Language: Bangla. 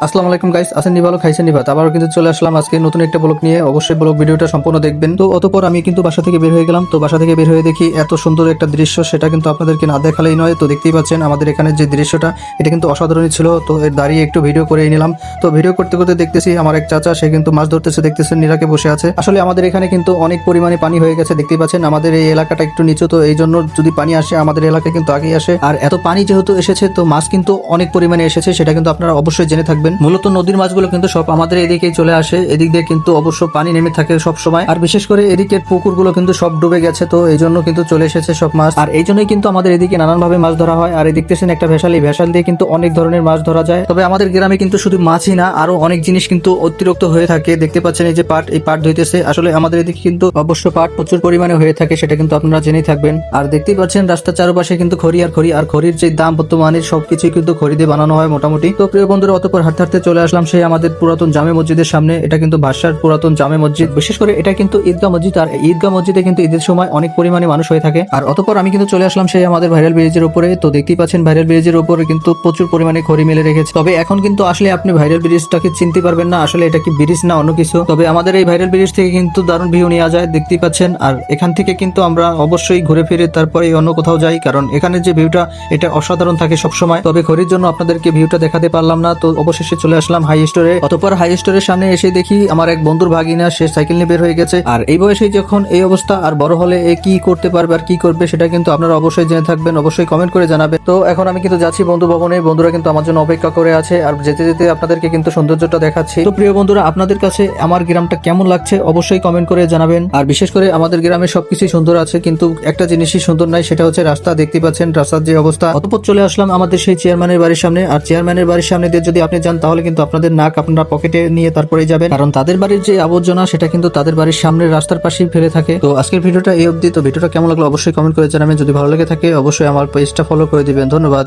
আসসালামু আলাইকুম গাইস, আছেন নি ভালো, খাইছেন নি ভাত। আবারও কিন্তু চলে আসলাম আজকে নতুন একটা ব্লগ নিয়ে। অবশ্যই ব্লগ ভিডিওটা সম্পূর্ণ দেখবেন। তো অতঃপর আমি কিন্তু বাসা থেকে বের হয়ে গেলাম। তো বাসা থেকে বের হয়ে দেখি এত সুন্দর একটা দৃশ্য, সেটা কিন্তু আপনাদেরকে না দেখালেই নয়। তো দেখতেই পাচ্ছেন আমাদের এখানে যে দৃশ্যটা, এটা কিন্তু অসাধারণই ছিল। তো এর দাঁড়িয়ে একটু ভিডিও করে নিলাম। তো ভিডিও করতে করতে দেখতেছি আমার এক চাচা, সে কিন্তু মাছ ধরতেছে, দেখতেছেন নিরাকে বসে আছে। আসলে আমাদের এখানে কিন্তু অনেক পরিমাণে পানি হয়ে গেছে, দেখতেই পাচ্ছেন আমাদের এই এলাকাটা একটু নিচু। তো এই জন্য যদি পানি আসে আমাদের এলাকায় কিন্তু আগেই আসে। আর এত পানি যেহেতু এসেছে, তো মাছ কিন্তু অনেক পরিমাণে এসেছে, সেটা কিন্তু আপনারা অবশ্যই জেনে থাকবেন। মূলত নদীর মাছগুলো কিন্তু সব আমাদের এদিকেই চলে আসে। এদিক দিয়ে কিন্তু অবশ্য পানি নেমে থাকে সব সময়। আর বিশেষ করে এদিকের পুকুরগুলো কিন্তু সব ডুবে গেছে, তো এই জন্য কিন্তু চলে এসেছে সব মাছ। আর এই জন্যই কিন্তু আমাদের এদিকে নানানভাবে মাছ ধরা হয়। আর এই দেখতেছেন একটা ভেসাল, এই ভেসাল দিয়ে কিন্তু অনেক ধরনের মাছ ধরা যায়। তবে আমাদের গ্রামে কিন্তু শুধু মাছই না, আরো অনেক জিনিস কিন্তু অতিরিক্ত হয়ে থাকে। দেখতে পাচ্ছেন এই যে পাট, এই পাট ধুইতেছে। আসলে আমাদের এদিকে কিন্তু অবশ্য পাট প্রচুর পরিমাণে হয়ে থাকে, সেটা কিন্তু আপনারা জেনেই থাকবেন। আর দেখতেই পাচ্ছেন রাস্তার চারপাশে কিন্তু খড়ি আর খড়ি। আর খড়ির যে দাম বর্তমানে, সবকিছুই কিন্তু খড়ি দিয়ে বানানো হয় মোটামুটি। তো প্রিয় বন্ধুরা, অতঃপর হাঁটতে হাঁটতে চলে আসলাম সেই আমাদের পুরাতন জামে মসজিদের সামনে। এটা কিন্তু ভাষার পুরাতন জামে মসজিদ, বিশেষ করে এটা কিন্তু ঈদগাহ মসজিদ। আর ঈদগাহ মসজিদে কিন্তু ঈদের সময় অনেক পরিমাণে মানুষ হয়ে থাকে। আর অতঃপর আমি কিন্তু চলে আসলাম সেই আমাদের ভাইরাল ব্রিজের উপরে। তো দেখতেই পাচ্ছেন ভাইরাল ব্রিজের উপরে কিন্তু প্রচুর পরিমাণে খড়ি মেলে রেখেছে। তবে এখন কিন্তু আসলে আপনি ভাইরাল ব্রিজটাকে চিনতে পারবেন না, আসলে এটা কি ব্রিজ না অন্য কিছু। তবে আমাদের এই ভাইরাল ব্রিজ থেকে কিন্তু দারুণ ভিউ নেওয়া যায়, দেখতেই পাচ্ছেন। আর এখান থেকে কিন্তু আমরা অবশ্যই ঘুরে ফিরে তারপরে অন্য কোথাও যাই, কারণ এখানে যে ভিউটা, এটা অসাধারণ থাকে সব সময়। তবে খড়ির জন্য আপনাদেরকে ভিউটা দেখাতে পারলাম না। তো অবশেষে চলে আসলাম হাই স্টোরে। অতঃপর হাই স্টোরের সামনে এসে দেখি আমার এক বন্ধুর ভাগিনা, সে সাইকেল নিয়ে বের হয়ে গেছে। আর এই বয়সে যখন এই অবস্থা, আর বড় হলে এ কি করতে পারবে আর কি করবে, সেটা কিন্তু আপনারা অবশ্যই জেনে থাকবেন, অবশ্যই কমেন্ট করে জানাবেন। তো এখন আমি কিন্তু যাচ্ছি বন্ধু ভবনে। বন্ধুরা কিন্তু আমার জন্য অপেক্ষা করে আছে, আর যেতে যেতে আপনাদেরকে কিন্তু সৌন্দর্যটা দেখাচ্ছি। তো প্রিয় বন্ধুরা, আপনাদের কাছে আমার গ্রামটা কেমন লাগছে অবশ্যই কমেন্ট করে জানাবেন। আর বিশেষ করে আমাদের গ্রামে সবকিছুই সুন্দর আছে, কিন্তু একটা জিনিসই সুন্দর নাই, সেটা হচ্ছে রাস্তা। দেখতে পাচ্ছেন রাস্তার যে অবস্থা। অতঃপর চলে আসলাম আমাদের সেই চেয়ারম্যানের বাড়ির সামনে। আর চেয়ারম্যানের বাড়ির সামনে দিয়ে যদি আপনি যান, তাহলে কিন্তু আপনাদের নাক আপনারা পকেটে নিয়ে তারপরে যাবেন, কারণ তাদের বাড়ির যে আবর্জনা, সেটা কিন্তু তাদের বাড়ির সামনে রাস্তার পাশেই ফেলে থাকে। তো আজকের ভিডিওটা এই অবধি। তো ভিডিওটা কেমন লাগলো অবশ্যই কমেন্ট করে জানাবেন। যদি ভালো লেগে থাকে অবশ্যই আমার পেজটা ফলো করে দিবেন। ধন্যবাদ।